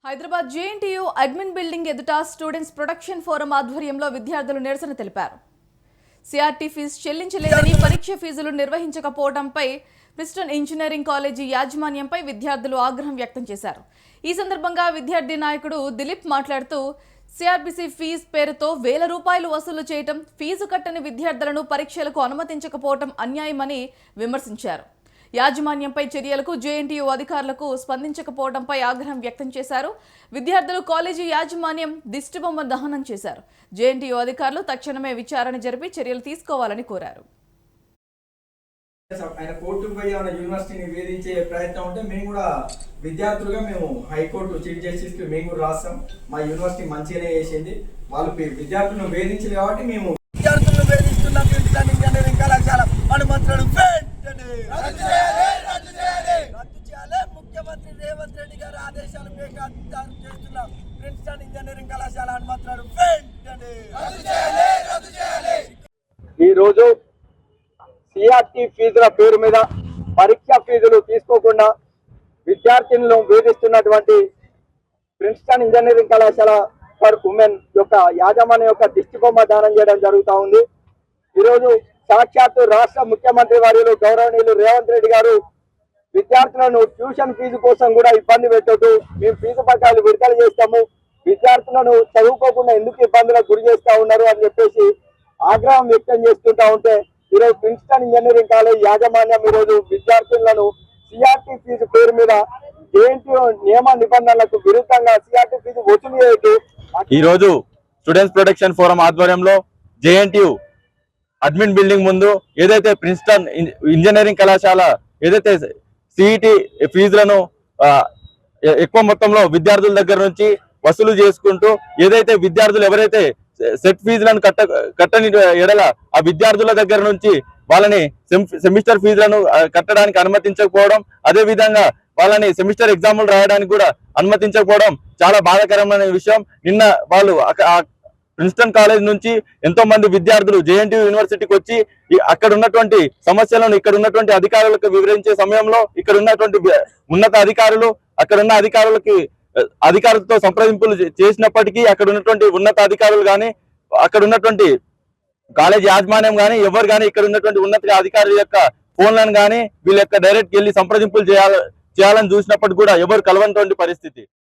Hyderabad JNTU admin building ఎదుట students protection forum ఆధ్వర్యంలో విద్యార్థులు నిరసన తెలిపారు. సిఆర్టీ ఫీజు చెల్లించలేదని పరీక్ష ఫీజులు నిర్వహించకపోవడంపై ప్రిన్స్టన్ ఇంజనీరింగ్ కాలేజీ యాజమాన్యంపై విద్యార్థులు ఆగ్రహం వ్యక్తం చేశారు. ఈ సందర్భంగా విద్యార్థి నాయకుడు దిలీప్ మాట్లాడుతూ సిఆర్బీసీ ఫీజు పేరుతో వేల రూపాయలు వసూలు చేయడం, ఫీజు కట్టని విద్యార్థులను పరీక్షలకు అనుమతించకపోవడం అన్యాయమని విమర్శించారు. యాజమాన్యంపై చర్యలకు జేఎన్టీయూ అధికారులకు స్పందించకపోవడంపై ఆగ్రహం వ్యక్తం చేశారు. విద్యార్థులు కాలేజీ యాజమాన్యం దిష్టిబొమ్మ దహనం చేశారు. జేఎన్టీయూ అధికారులు తక్షణమే విచారణ జరిపి చర్యలు తీసుకోవాలని కోరారు. ఆయన కోర్టుకు పోయి యూనివర్సిటీని వేధించే ప్రయత్నం ఉంటే మేము కూడా విద్యార్థులుగా మేము హైకోర్టు చీఫ్ జస్టిస్ కి మేము కూడా రాస్తాం. మా యూనివర్సిటీ మంచిగానే చేసింది. వాళ్ళు విద్యార్థులను వేధించలేదు కాబట్టి మేము విద్యార్థులను వేధిస్తున్న ప్రిన్స్టన్ ఇంజనీరింగ్ కళాశాల అనుమతులను రద్దు చేయాలి. ముఖ్యమంత్రి రేవంత్ రెడ్డి గారి ఆదేశాల మేరకు చేస్తున్న ప్రిన్స్టన్ ఇంజనీరింగ్ కళాశాల అనుమతులను ఈ రోజు సిఆర్టీ ఫీజుల పేరు మీద పరీక్ష ఫీజులు తీసుకోకుండా విద్యార్థినులను వేధిస్తున్నటువంటి ప్రిన్స్టన్ ఇంజనీరింగ్ కళాశాల ఫర్ ఉమెన్ యొక్క యాజమాన్యం యొక్క దిష్టిబొమ్మ దానం చేయడం జరుగుతూ ఉంది. ఈరోజు సాక్షాత్తు రాష్ట్ర ముఖ్యమంత్రి వర్యులు గౌరవనీయులు రేవంత్ రెడ్డి గారు విద్యార్థులను ట్యూషన్ ఫీజు కోసం కూడా ఇబ్బంది పెట్టొద్దు, మేము ఫీజు పట్టాలు విడుదల చేస్తాము, విద్యార్థులను చదువుకోకుండా ఎందుకు ఇబ్బందులకు గురి చేస్తూ ఉన్నారు అని చెప్పేసి ఆగ్రహం వ్యక్తం చేస్తుంటా ఉంటే ఈరోజు ప్రిన్స్టన్ ఇంజనీరింగ్ కాలేజ్ యాజమాన్యం ఈరోజు విద్యార్థులను సిఆర్టీ ఫీజు పేరు మీద జేఎన్టీయూ నియమ నిబంధనలకు విరుద్ధంగా సిఆర్టీ ఫీజు వసూలు చేయొద్దు. ఈ రోజు స్టూడెంట్స్ ప్రొటెక్షన్ ఫోరం ఆధ్వర్యంలో జేఎన్టీయూ అడ్మిన్ బిల్డింగ్ ముందు ఏదైతే ప్రిన్స్టన్ ఇంజనీరింగ్ కళాశాల ఏదైతే సిఈటి ఫీజులను ఎక్కువ మొత్తంలో విద్యార్థుల దగ్గర నుంచి వసూలు చేసుకుంటూ ఏదైతే విద్యార్థులు ఎవరైతే సెట్ ఫీజులను కట్టని ఎడల ఆ విద్యార్థుల దగ్గర నుంచి వాళ్ళని సెమిస్టర్ ఫీజులను కట్టడానికి అనుమతించకపోవడం, అదే విధంగా వాళ్ళని సెమిస్టర్ ఎగ్జాములు రాయడానికి కూడా అనుమతించకపోవడం చాలా బాధాకరమైన విషయం. నిన్న వాళ్ళు ప్రిన్స్టన్ కాలేజ్ నుంచి ఎంతో మంది విద్యార్థులు జేఎన్టీయూ యూనివర్సిటీకి వచ్చి అక్కడ ఉన్నటువంటి సమస్యలను ఇక్కడ ఉన్నటువంటి అధికారులకు వివరించే సమయంలో ఇక్కడ ఉన్నటువంటి ఉన్నత అధికారులు అక్కడ ఉన్న అధికారులతో సంప్రదింపులు చేసినప్పటికీ అక్కడ ఉన్నటువంటి ఉన్నత అధికారులు కానీ అక్కడ ఉన్నటువంటి కాలేజ్ యాజమాన్యం కానీ ఎవరు కానీ ఇక్కడ ఉన్నటువంటి ఉన్నత అధికారుల యొక్క ఫోన్లను కానీ వీళ్ళ యొక్క డైరెక్ట్ వెళ్ళి సంప్రదింపులు చేయాలని చూసినప్పటికీ కూడా ఎవరు కలవనటువంటి పరిస్థితి.